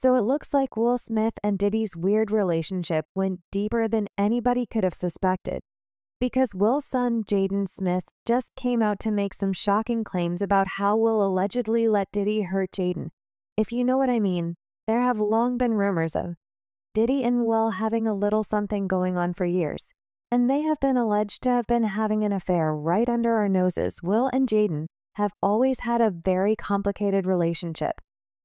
So it looks like Will Smith and Diddy's weird relationship went deeper than anybody could have suspected. Because Will's son, Jaden Smith, just came out to make some shocking claims about how Will allegedly let Diddy hurt Jaden. If you know what I mean, there have long been rumors of Diddy and Will having a little something going on for years, and they have been alleged to have been having an affair right under our noses. Will and Jaden have always had a very complicated relationship,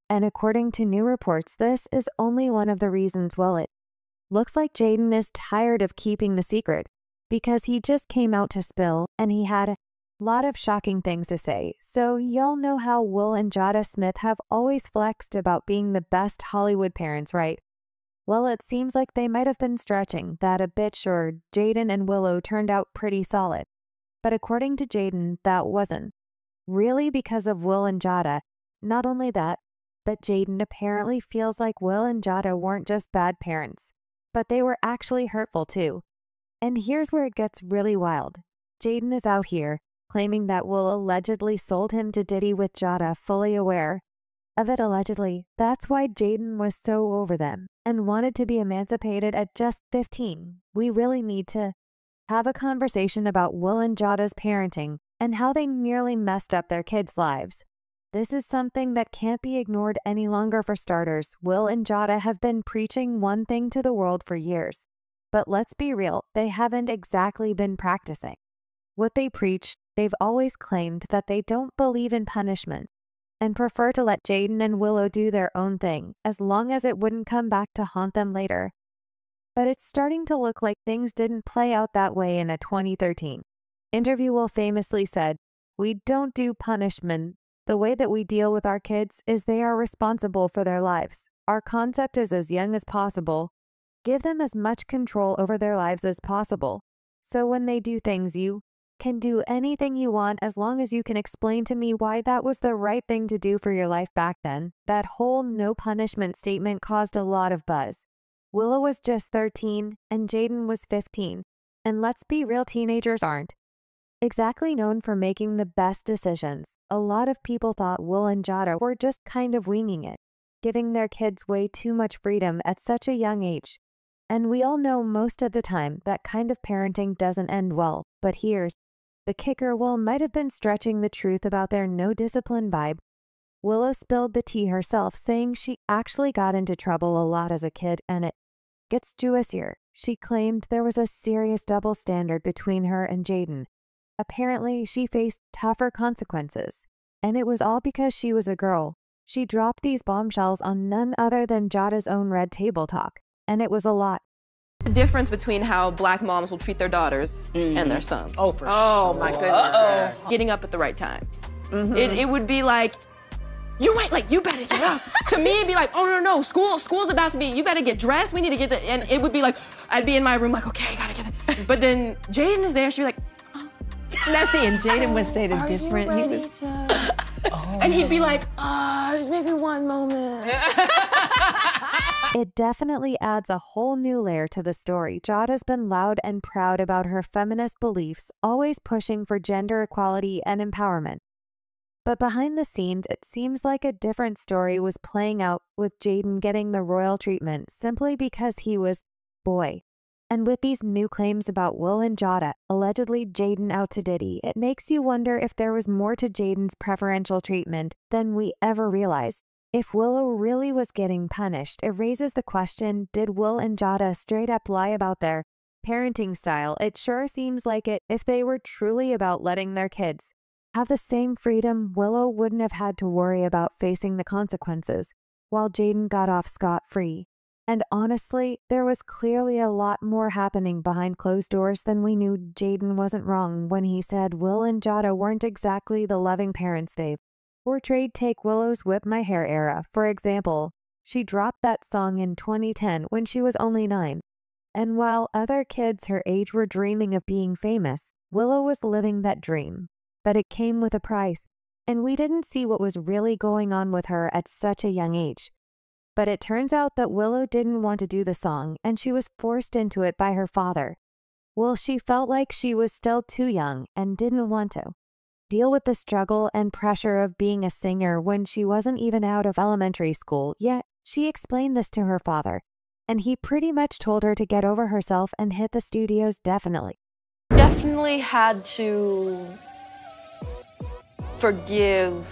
and according to new reports, this is only one of the reasons. Well, it looks like Jaden is tired of keeping the secret, because he just came out to spill, and he had a lot of shocking things to say. So y'all know how Will and Jada Smith have always flexed about being the best Hollywood parents, right? Well, it seems like they might have been stretching that a bit. Sure, Jaden and Willow turned out pretty solid, but according to Jaden, that wasn't really because of Will and Jada. Not only that, but Jaden apparently feels like Will and Jada weren't just bad parents, but they were actually hurtful too. And here's where it gets really wild. Jaden is out here claiming that Will allegedly sold him to Diddy with Jada fully aware of it. Allegedly, that's why Jaden was so over them and wanted to be emancipated at just 15. We really need to have a conversation about Will and Jada's parenting and how they nearly messed up their kids' lives. This is something that can't be ignored any longer. For starters, Will and Jada have been preaching one thing to the world for years. But let's be real, they haven't exactly been practicing what they preach. They've always claimed that they don't believe in punishment and prefer to let Jaden and Willow do their own thing, as long as it wouldn't come back to haunt them later. But it's starting to look like things didn't play out that way. In a 2013 interview, Will famously said, "We don't do punishment. The way that we deal with our kids is they are responsible for their lives. Our concept is as young as possible. Give them as much control over their lives as possible. So when they do things, you can do anything you want as long as you can explain to me why that was the right thing to do for your life back then." That whole no punishment statement caused a lot of buzz. Willow was just 13 and Jaden was 15. And let's be real, teenagers aren't exactly known for making the best decisions. A lot of people thought Will and Jada were just kind of winging it, giving their kids way too much freedom at such a young age. And we all know most of the time that kind of parenting doesn't end well. But here's the kicker. Will might have been stretching the truth about their no discipline vibe. Willow spilled the tea herself, saying she actually got into trouble a lot as a kid, and it gets juicier. She claimed there was a serious double standard between her and Jaden. Apparently, she faced tougher consequences, and it was all because she was a girl. She dropped these bombshells on none other than Jada's own Red Table Talk, and it was a lot. The difference between how black moms will treat their daughters and their sons. Oh, for sure. Oh, my goodness. Getting up at the right time. It would be like, you better get up. To me, it'd be like, oh, no, school's about to be, you better get dressed, we need to get the, and it would be like, I'd be in my room like, okay, I gotta get it. But then Jaden is there, she'd be like, Nessie and Jaden would say the different. Are you ready to... And he'd be like, maybe one moment. It definitely adds a whole new layer to the story. Jada's been loud and proud about her feminist beliefs, always pushing for gender equality and empowerment. But behind the scenes, it seems like a different story was playing out, with Jaden getting the royal treatment simply because he was boy. And with these new claims about Will and Jada, allegedly Jaden out to Diddy, it makes you wonder if there was more to Jaden's preferential treatment than we ever realized. If Willow really was getting punished, it raises the question, did Will and Jada straight up lie about their parenting style? It sure seems like it. If they were truly about letting their kids have the same freedom, Willow wouldn't have had to worry about facing the consequences, while Jaden got off scot-free. And honestly, there was clearly a lot more happening behind closed doors than we knew. Jaden wasn't wrong when he said Will and Jada weren't exactly the loving parents they've portrayed. Take Willow's Whip My Hair era, for example. She dropped that song in 2010 when she was only 9. And while other kids her age were dreaming of being famous, Willow was living that dream. But it came with a price, and we didn't see what was really going on with her at such a young age. But it turns out that Willow didn't want to do the song, and she was forced into it by her father. Well, she felt like she was still too young and didn't want to deal with the struggle and pressure of being a singer when she wasn't even out of elementary school. Yet, She explained this to her father, and he pretty much told her to get over herself and hit the studios definitely. Definitely had to forgive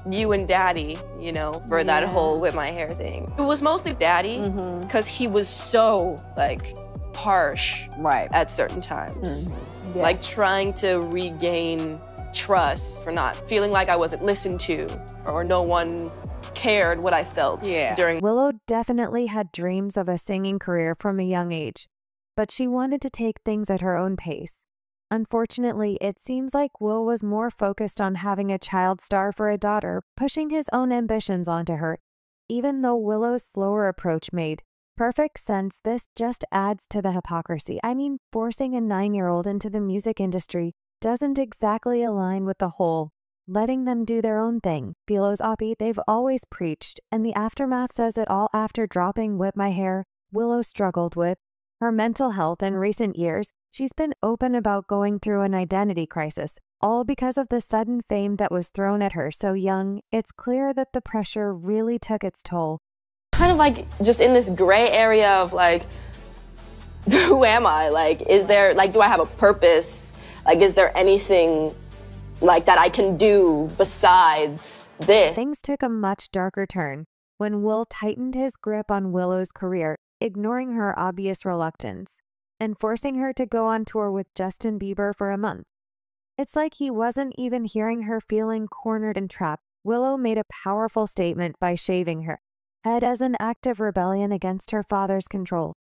you and Daddy, you know, for that whole with my hair thing. It was mostly Daddy, because he was so, like, harsh at certain times. Like, trying to regain trust for not feeling like I wasn't listened to or no one cared what I felt during. Willow definitely had dreams of a singing career from a young age, but she wanted to take things at her own pace. Unfortunately, it seems like Will was more focused on having a child star for a daughter, pushing his own ambitions onto her. Even though Willow's slower approach made perfect sense, this just adds to the hypocrisy. I mean, forcing a 9-year-old into the music industry doesn't exactly align with the whole letting them do their own thing philosophy they've always preached, and the aftermath says it all. After dropping Whip My Hair, Willow struggled with her mental health in recent years. She's been open about going through an identity crisis, all because of the sudden fame that was thrown at her so young. It's clear that the pressure really took its toll. Kind of like just in this gray area of like, who am I? Like, is there, like, do I have a purpose? Like, is there anything like that I can do besides this? Things took a much darker turn when Will tightened his grip on Willow's career, ignoring her obvious reluctance and forcing her to go on tour with Justin Bieber for a month. It's like he wasn't even hearing her feeling cornered and trapped. Willow made a powerful statement by shaving her head as an act of rebellion against her father's control.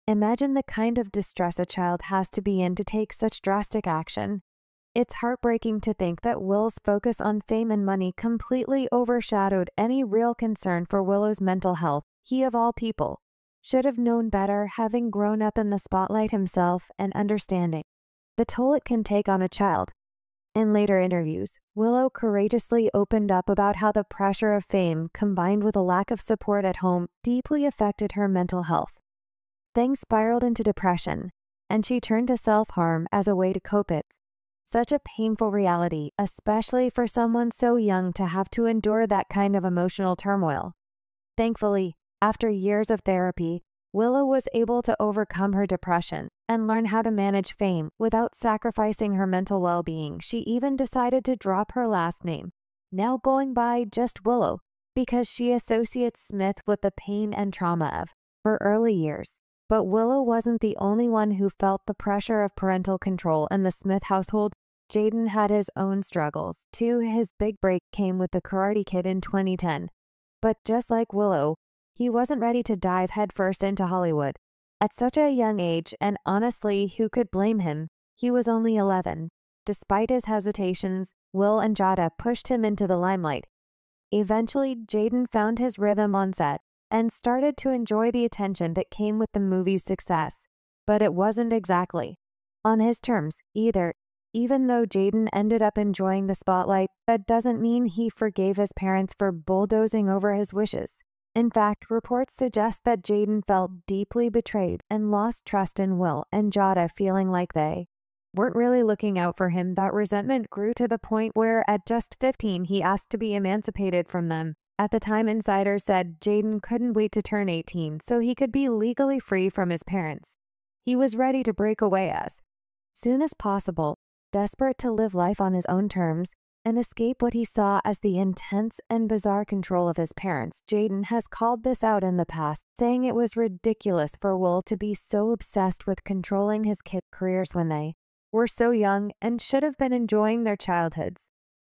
Imagine the kind of distress a child has to be in to take such drastic action. It's heartbreaking to think that Will's focus on fame and money completely overshadowed any real concern for Willow's mental health. He, of all people, should have known better, having grown up in the spotlight himself and understanding the toll it can take on a child. In later interviews, Willow courageously opened up about how the pressure of fame, combined with a lack of support at home, deeply affected her mental health. Things spiraled into depression, and she turned to self-harm as a way to cope. It's such a painful reality, especially for someone so young to have to endure that kind of emotional turmoil. Thankfully, after years of therapy, Willow was able to overcome her depression and learn how to manage fame without sacrificing her mental well-being. She even decided to drop her last name, now going by just Willow, because she associates Smith with the pain and trauma of her early years. But Willow wasn't the only one who felt the pressure of parental control in the Smith household. Jaden had his own struggles, too. His big break came with The Karate Kid in 2010. But just like Willow, he wasn't ready to dive headfirst into Hollywood at such a young age, and honestly, who could blame him? He was only 11. Despite his hesitations, Will and Jada pushed him into the limelight. Eventually, Jaden found his rhythm on set and started to enjoy the attention that came with the movie's success. But it wasn't exactly on his terms either. Even though Jaden ended up enjoying the spotlight, that doesn't mean he forgave his parents for bulldozing over his wishes. In fact, reports suggest that Jaden felt deeply betrayed and lost trust in Will and Jada, feeling like they weren't really looking out for him. That resentment grew to the point where at just 15 he asked to be emancipated from them. At the time, insiders said Jaden couldn't wait to turn 18 so he could be legally free from his parents. He was ready to break away as soon as possible, desperate to live life on his own terms and escape what he saw as the intense and bizarre control of his parents. Jaden has called this out in the past, saying it was ridiculous for Will to be so obsessed with controlling his kids' careers when they were so young and should have been enjoying their childhoods.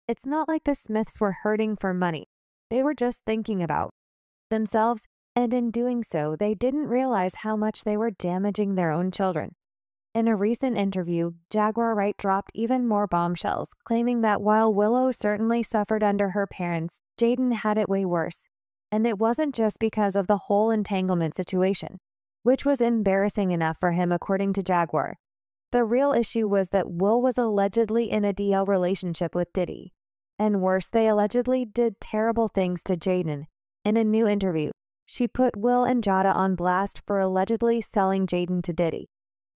It's not like the Smiths were hurting for money. They were just thinking about themselves, and in doing so, they didn't realize how much they were damaging their own children. In a recent interview, Jaguar Wright dropped even more bombshells, claiming that while Willow certainly suffered under her parents, Jaden had it way worse. And it wasn't just because of the whole entanglement situation, which was embarrassing enough for him according to Jaguar. The real issue was that Will was allegedly in a DL relationship with Diddy. And worse, they allegedly did terrible things to Jaden. In a new interview, she put Will and Jada on blast for allegedly selling Jaden to Diddy.